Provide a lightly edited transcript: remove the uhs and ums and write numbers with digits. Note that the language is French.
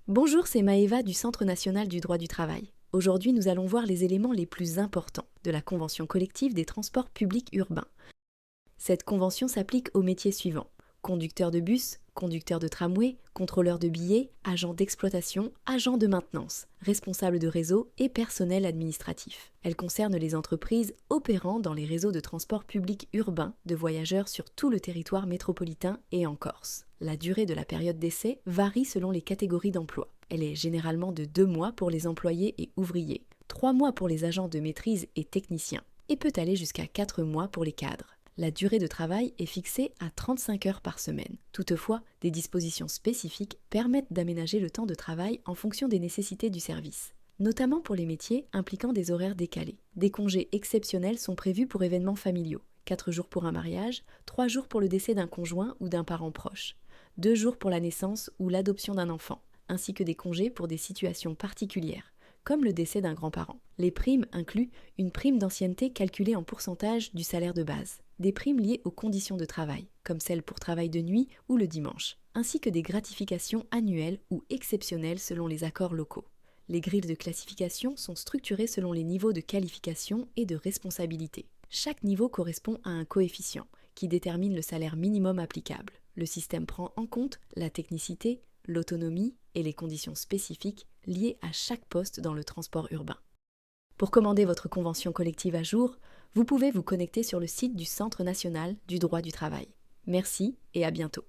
Bonjour, c'est Maëva du Centre national du droit du travail. Aujourd'hui, nous allons voir les éléments les plus importants de la convention collective des transports publics urbains. Cette convention s'applique aux métiers suivants: conducteur de bus, conducteur de tramway, contrôleur de billets, agent d'exploitation, agent de maintenance, responsable de réseau et personnel administratif. Elle concerne les entreprises opérant dans les réseaux de transport public urbain de voyageurs sur tout le territoire métropolitain et en Corse. La durée de la période d'essai varie selon les catégories d'emploi. Elle est généralement de 2 mois pour les employés et ouvriers, 3 mois pour les agents de maîtrise et techniciens, et peut aller jusqu'à 4 mois pour les cadres. La durée de travail est fixée à 35 heures par semaine. Toutefois, des dispositions spécifiques permettent d'aménager le temps de travail en fonction des nécessités du service, notamment pour les métiers impliquant des horaires décalés. Des congés exceptionnels sont prévus pour événements familiaux: 4 jours pour un mariage, 3 jours pour le décès d'un conjoint ou d'un parent proche, 2 jours pour la naissance ou l'adoption d'un enfant, ainsi que des congés pour des situations particulières, comme le décès d'un grand-parent. Les primes incluent une prime d'ancienneté calculée en pourcentage du salaire de base, des primes liées aux conditions de travail, comme celles pour travail de nuit ou le dimanche, ainsi que des gratifications annuelles ou exceptionnelles selon les accords locaux. Les grilles de classification sont structurées selon les niveaux de qualification et de responsabilité. Chaque niveau correspond à un coefficient qui détermine le salaire minimum applicable. Le système prend en compte la technicité, l'autonomie et les conditions spécifiques liées à chaque poste dans le transport urbain. Pour commander votre convention collective à jour, vous pouvez vous connecter sur le site du Centre national du droit du travail. Merci et à bientôt.